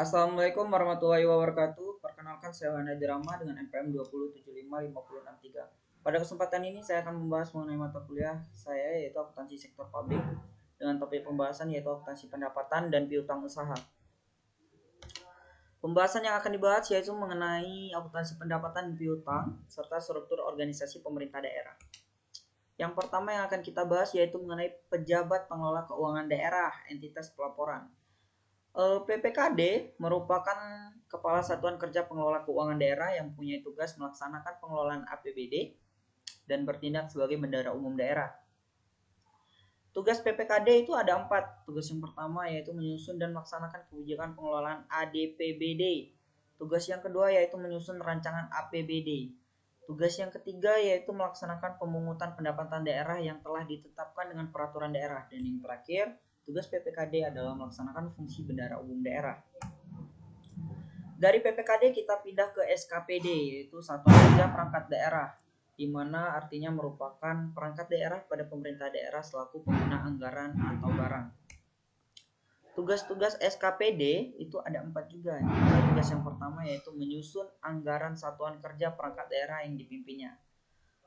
Assalamualaikum warahmatullahi wabarakatuh. Perkenalkan saya Wana Drama dengan NPM 207550663. Pada kesempatan ini saya akan membahas mengenai mata kuliah saya yaitu akuntansi sektor publik dengan topik pembahasan yaitu akuntansi pendapatan dan piutang usaha. Pembahasan yang akan dibahas yaitu mengenai akuntansi pendapatan dan piutang serta struktur organisasi pemerintah daerah. Yang pertama yang akan kita bahas yaitu mengenai pejabat pengelola keuangan daerah, entitas pelaporan. PPKD merupakan Kepala Satuan Kerja Pengelola Keuangan Daerah yang punya tugas melaksanakan pengelolaan APBD dan bertindak sebagai bendahara umum daerah. Tugas PPKD itu ada 4. Tugas yang pertama yaitu menyusun dan melaksanakan kebijakan pengelolaan ADPBD. Tugas yang kedua yaitu menyusun rancangan APBD. Tugas yang ketiga yaitu melaksanakan pemungutan pendapatan daerah yang telah ditetapkan dengan peraturan daerah. Dan yang terakhir, tugas PPKD adalah melaksanakan fungsi bendahara umum daerah. Dari PPKD kita pindah ke SKPD yaitu Satuan Kerja Perangkat Daerah, di mana artinya merupakan perangkat daerah pada pemerintah daerah selaku pengguna anggaran atau barang. Tugas-tugas SKPD itu ada 4 juga. Tugas yang pertama yaitu menyusun anggaran satuan kerja perangkat daerah yang dipimpinnya.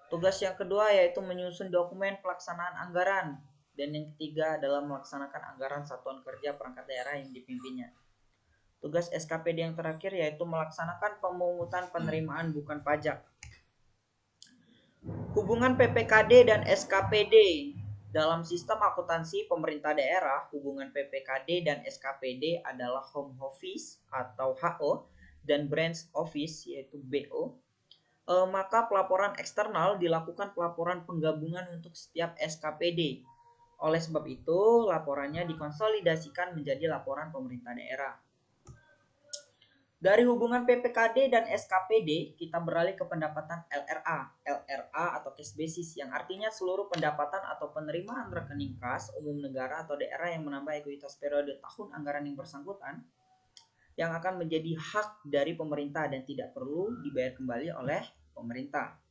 Tugas yang kedua yaitu menyusun dokumen pelaksanaan anggaran. Dan yang ketiga adalah melaksanakan anggaran satuan kerja perangkat daerah yang dipimpinnya. Tugas SKPD yang terakhir yaitu melaksanakan pemungutan penerimaan bukan pajak. Hubungan PPKD dan SKPD. Dalam sistem akuntansi pemerintah daerah, hubungan PPKD dan SKPD adalah Home Office atau HO dan Branch Office yaitu BO. Maka pelaporan eksternal dilakukan pelaporan penggabungan untuk setiap SKPD. Oleh sebab itu, laporannya dikonsolidasikan menjadi laporan pemerintah daerah. Dari hubungan PPKD dan SKPD, kita beralih ke pendapatan LRA. LRA atau cash basis yang artinya seluruh pendapatan atau penerimaan rekening kas umum negara atau daerah yang menambah ekuitas periode tahun anggaran yang bersangkutan yang akan menjadi hak dari pemerintah dan tidak perlu dibayar kembali oleh pemerintah.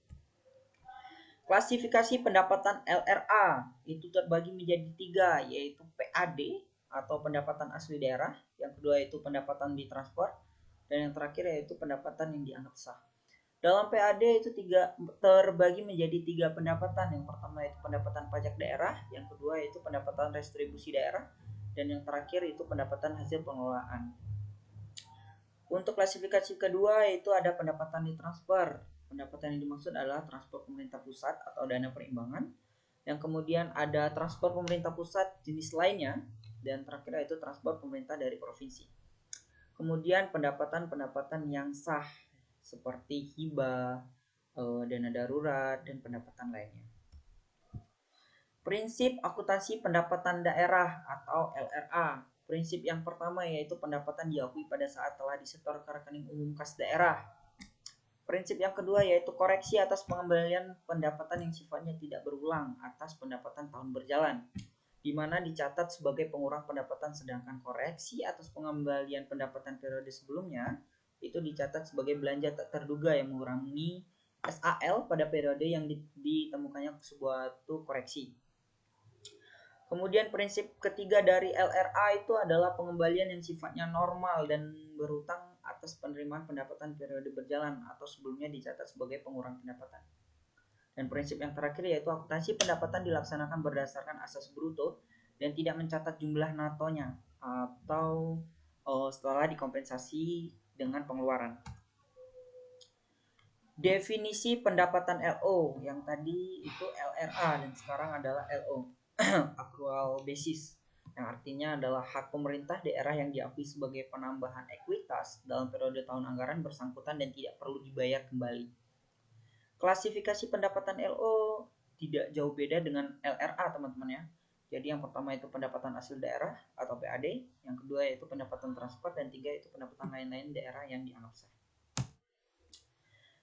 Klasifikasi pendapatan LRA itu terbagi menjadi 3 yaitu PAD atau pendapatan asli daerah, yang kedua itu pendapatan ditransfer, dan yang terakhir yaitu pendapatan yang dianggap sah. Dalam PAD itu terbagi menjadi 3 pendapatan. Yang pertama itu pendapatan pajak daerah, yang kedua itu pendapatan restribusi daerah, dan yang terakhir itu pendapatan hasil pengelolaan. Untuk klasifikasi kedua itu ada pendapatan ditransfer. Pendapatan yang dimaksud adalah transfer pemerintah pusat atau dana perimbangan. Yang kemudian ada transfer pemerintah pusat jenis lainnya, dan terakhir itu transfer pemerintah dari provinsi. Kemudian pendapatan-pendapatan yang sah seperti hibah, dana darurat, dan pendapatan lainnya. Prinsip akuntansi pendapatan daerah atau LRA. Prinsip yang pertama yaitu pendapatan diakui pada saat telah disetor ke rekening umum kas daerah. Prinsip yang kedua yaitu koreksi atas pengembalian pendapatan yang sifatnya tidak berulang atas pendapatan tahun berjalan, di mana dicatat sebagai pengurang pendapatan, sedangkan koreksi atas pengembalian pendapatan periode sebelumnya itu dicatat sebagai belanja tak terduga yang mengurangi SAL pada periode yang ditemukannya suatu koreksi. Kemudian prinsip ketiga dari LRA itu adalah pengembalian yang sifatnya normal dan berutang atas penerimaan pendapatan periode berjalan atau sebelumnya dicatat sebagai pengurang pendapatan. Dan prinsip yang terakhir yaitu akuntansi pendapatan dilaksanakan berdasarkan asas bruto dan tidak mencatat jumlah natonya atau setelah dikompensasi dengan pengeluaran. Definisi pendapatan LO yang tadi itu LRA dan sekarang adalah LO, accrual basis, yang artinya adalah hak pemerintah daerah yang diakui sebagai penambahan ekuitas dalam periode tahun anggaran bersangkutan dan tidak perlu dibayar kembali. Klasifikasi pendapatan LO tidak jauh beda dengan LRA teman-teman ya. Jadi yang pertama itu pendapatan asli daerah atau PAD, yang kedua yaitu pendapatan transfer, dan tiga itu pendapatan lain-lain daerah yang dianggap sah.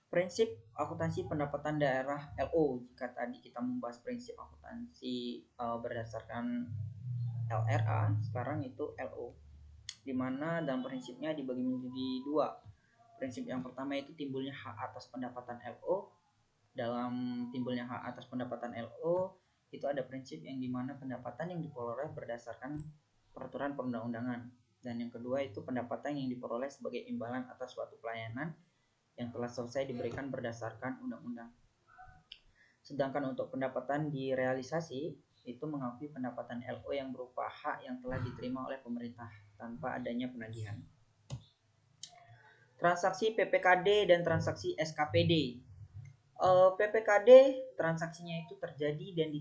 Prinsip akuntansi pendapatan daerah LO. Jika tadi kita membahas prinsip akuntansi berdasarkan LRA, sekarang itu LO. Di mana dalam prinsipnya dibagi menjadi 2. Prinsip yang pertama itu timbulnya hak atas pendapatan LO. Dalam timbulnya hak atas pendapatan LO itu ada prinsip yang dimana pendapatan yang diperoleh berdasarkan peraturan perundang-undangan. Dan yang kedua itu pendapatan yang diperoleh sebagai imbalan atas suatu pelayanan yang telah selesai diberikan berdasarkan undang-undang. Sedangkan untuk pendapatan direalisasi itu mengakui pendapatan LO yang berupa hak yang telah diterima oleh pemerintah tanpa adanya penagihan. Transaksi PPKD dan transaksi SKPD. PPKD transaksinya itu terjadi dan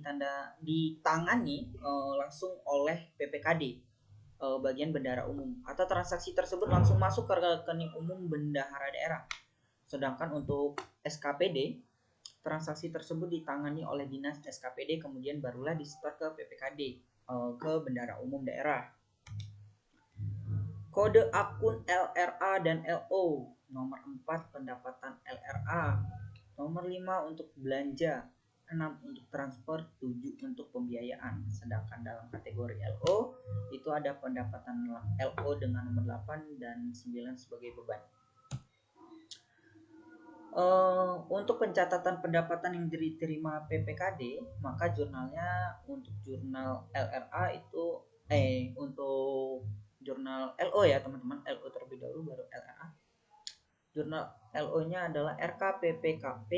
ditangani langsung oleh PPKD bagian bendahara umum, atau transaksi tersebut langsung masuk ke rekening umum bendahara daerah. Sedangkan untuk SKPD, transaksi tersebut ditangani oleh dinas SKPD kemudian barulah disetor ke PPKD ke bendahara umum daerah. Kode akun LRA dan LO. Nomor 4 pendapatan LRA. Nomor 5 untuk belanja, 6 untuk transfer, 7 untuk pembiayaan. Sedangkan dalam kategori LO itu ada pendapatan LO dengan nomor 8 dan 9 sebagai beban. Untuk pencatatan pendapatan yang diterima PPKD, maka jurnalnya untuk jurnal LRA itu untuk jurnal LO ya teman-teman, LO terlebih dahulu baru LRA. Jurnal LO-nya adalah RKPPKP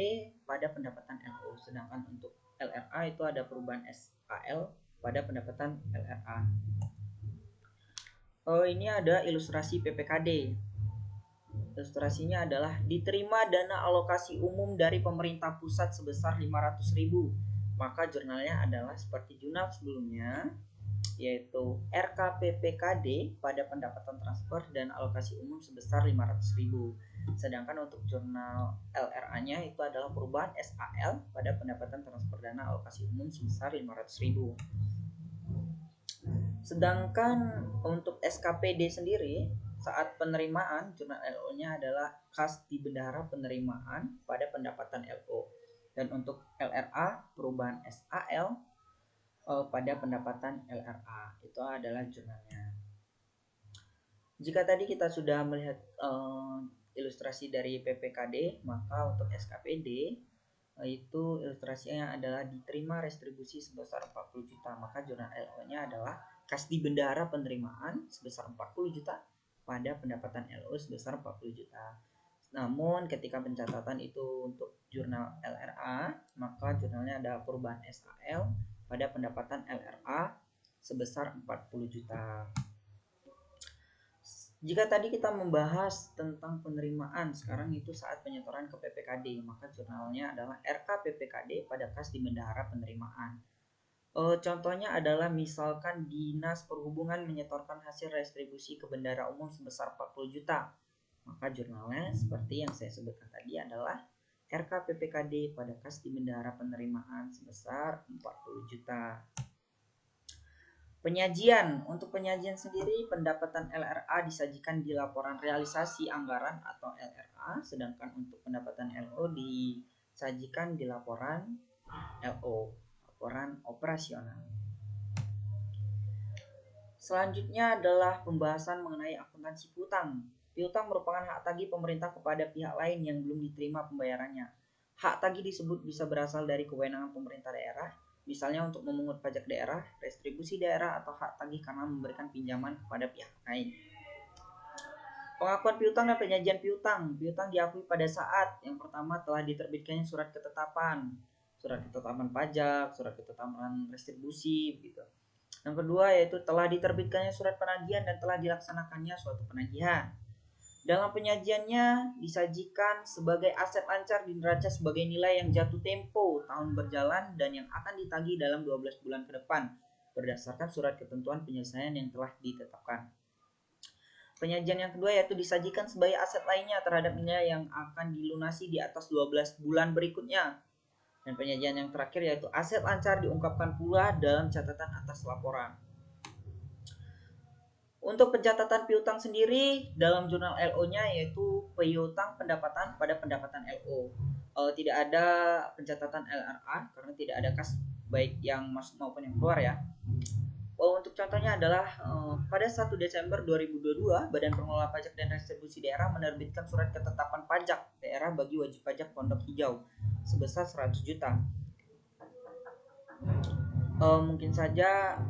pada pendapatan LO, sedangkan untuk LRA itu ada perubahan SAL pada pendapatan LRA. Ini ada ilustrasi PPKD. Ilustrasinya adalah diterima dana alokasi umum dari pemerintah pusat sebesar 500.000. Maka jurnalnya adalah seperti jurnal sebelumnya, yaitu RKPPKD pada pendapatan transfer dan alokasi umum sebesar 500.000. Sedangkan untuk jurnal LRA-nya itu adalah perubahan SAL pada pendapatan transfer dana alokasi umum sebesar 500.000. Sedangkan untuk SKPD sendiri, saat penerimaan jurnal LO-nya adalah kas di bendahara penerimaan pada pendapatan LO. Dan untuk LRA perubahan SAL pada pendapatan LRA. Itu adalah jurnalnya. Jika tadi kita sudah melihat ilustrasi dari PPKD, maka untuk SKPD itu ilustrasinya adalah diterima restribusi sebesar 40 juta. Maka jurnal LO-nya adalah kas di bendahara penerimaan sebesar 40 juta pada pendapatan LO sebesar 40 juta. Namun ketika pencatatan itu untuk jurnal LRA, maka jurnalnya ada perubahan SAL pada pendapatan LRA sebesar 40 juta. Jika tadi kita membahas tentang penerimaan, sekarang itu saat penyetoran ke PPKD, maka jurnalnya adalah RKPPKD pada kas di bendahara penerimaan. Contohnya adalah misalkan Dinas Perhubungan menyetorkan hasil restribusi ke bendahara umum sebesar 40 juta. Maka jurnalnya seperti yang saya sebutkan tadi adalah RKPPKD pada kas di bendahara penerimaan sebesar 40 juta. Penyajian. Untuk penyajian sendiri, pendapatan LRA disajikan di laporan realisasi anggaran atau LRA, sedangkan untuk pendapatan LO disajikan di laporan LO, laporan operasional. Selanjutnya adalah pembahasan mengenai akuntansi piutang. Piutang merupakan hak tagih pemerintah kepada pihak lain yang belum diterima pembayarannya. Hak tagih disebut bisa berasal dari kewenangan pemerintah daerah, misalnya untuk memungut pajak daerah, restribusi daerah, atau hak tagih karena memberikan pinjaman kepada pihak lain. Pengakuan piutang dan penyajian piutang. Piutang diakui pada saat yang pertama telah diterbitkannya surat ketetapan pajak, surat ketetapan restribusi, begitu. Yang kedua yaitu telah diterbitkannya surat penagihan dan telah dilaksanakannya suatu penagihan. Dalam penyajiannya disajikan sebagai aset lancar di neraca sebagai nilai yang jatuh tempo tahun berjalan dan yang akan ditagih dalam 12 bulan ke depan berdasarkan surat ketentuan penyelesaian yang telah ditetapkan. Penyajian yang kedua yaitu disajikan sebagai aset lainnya terhadap nilai yang akan dilunasi di atas 12 bulan berikutnya. Dan penyajian yang terakhir yaitu aset lancar diungkapkan pula dalam catatan atas laporan. Untuk pencatatan piutang sendiri dalam jurnal LO-nya yaitu piutang pendapatan pada pendapatan LO. Tidak ada pencatatan LRA karena tidak ada kas baik yang masuk maupun yang keluar ya. Untuk contohnya adalah pada 1 Desember 2022 Badan Pengelola Pajak dan Retribusi Daerah menerbitkan surat ketetapan pajak daerah bagi wajib pajak Pondok Hijau sebesar 100 juta. Mungkin saja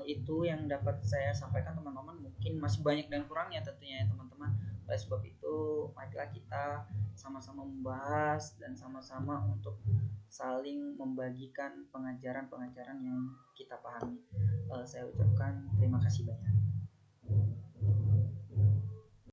itu yang dapat saya sampaikan teman-teman. mungkin masih banyak dan kurangnya tentunya ya teman-teman. Oleh sebab itu, marilah kita sama-sama membahas dan sama-sama untuk saling membagikan pengajaran-pengajaran yang kita pahami. Saya ucapkan terima kasih banyak.